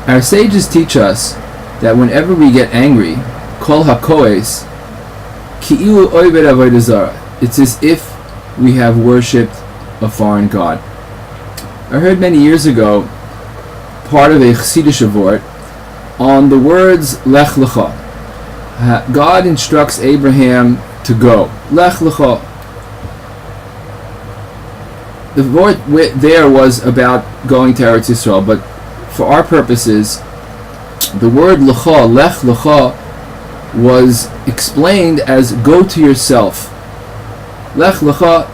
Our sages teach us that whenever we get angry, kol hakoes, ki'ilu oived avodah zarah, it's as if we have worshipped a foreign god. I heard many years ago part of a Chassidish vort on the words Lech Lecha. God instructs Abraham to go. Lech Lecha. The vort there was about going to Eretz Yisrael, but for our purposes, the word Lecha, Lech Lecha, was explained as go to yourself. Lech Lecha,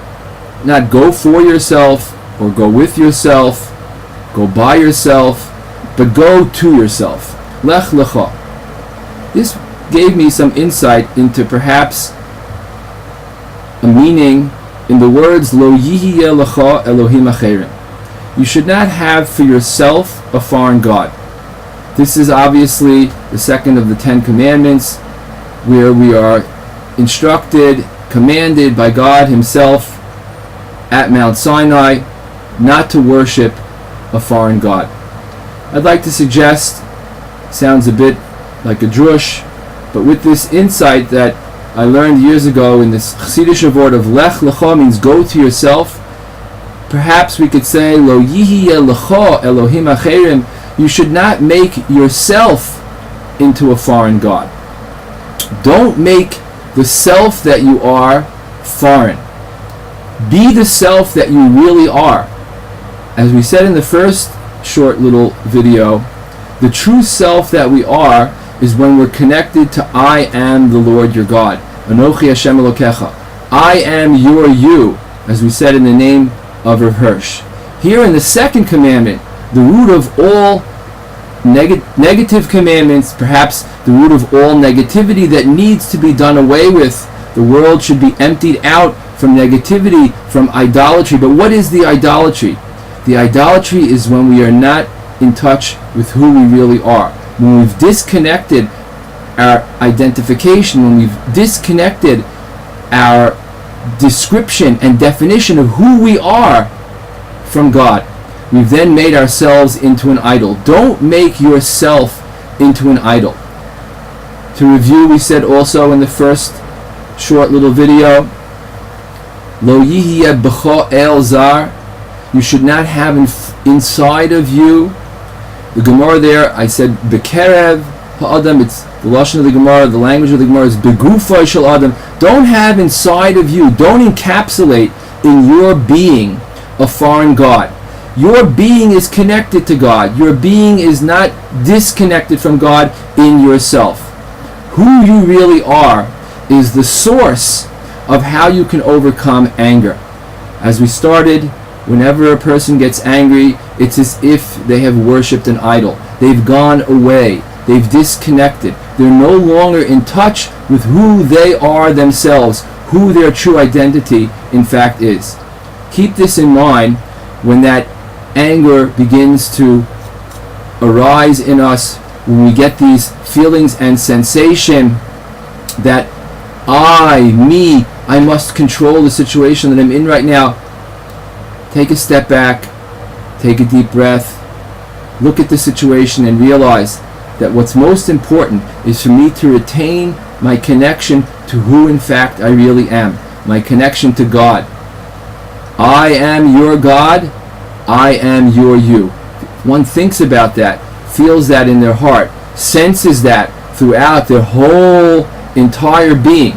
not go for yourself, or go with yourself, go by yourself, but go to yourself. Lech Lecha. This gave me some insight into perhaps a meaning in the words Lo yihiyeh lecha Elohim acherim. You should not have for yourself a foreign god. This is obviously the second of the 10 commandments, where we are instructed, commanded by God Himself at Mount Sinai not to worship a foreign god. I'd like to suggest, sounds a bit like a drush, but with this insight that I learned years ago in this Chassidish word of Lech Lecha means go to yourself, perhaps we could say Lo yihiyeh lecha Elohim acherim. You should not make yourself into a foreign god. Don't make the self that you are foreign. Be the self that you really are. As we said in the first short little video, the true self that we are is when we're connected to I am the Lord your God. Anochi Hashem Elokecha. I am your you, as we said in the name of Rav Hirsch. Here in the second commandment, the root of all negative commandments, perhaps the root of all negativity that needs to be done away with. The world should be emptied out from negativity, from idolatry. But what is the idolatry? The idolatry is when we are not in touch with who we really are. When we've disconnected our identification, when we've disconnected our description and definition of who we are from God, we've then made ourselves into an idol. Don't make yourself into an idol. To review, we said also in the first short little video, Lo yihiyeh b'cha el zar. You should not have inside of you. The Gemara there, I said bekerev ha'adam. It's the lashon of the Gemara. The language of the Gemara is begufay shel adam. Don't have inside of you. Don't encapsulate in your being a foreign god. Your being is connected to God. Your being is not disconnected from God in yourself. Who you really are is the source of how you can overcome anger. As we started, whenever a person gets angry, it's as if they have worshipped an idol. They've gone away. They've disconnected. They're no longer in touch with who they are themselves, who their true identity in fact is. Keep this in mind when that anger begins to arise in us, when we get these feelings and sensation that I must control the situation that I'm in right now. Take a step back, take a deep breath, look at the situation and realize that what's most important is for me to retain my connection to who in fact I really am, my connection to God. I am your God, I am your you. One thinks about that, feels that in their heart, senses that throughout their whole entire being,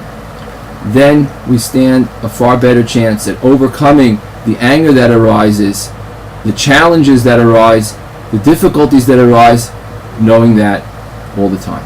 then we stand a far better chance at overcoming the anger that arises, the challenges that arise, the difficulties that arise, knowing that all the time.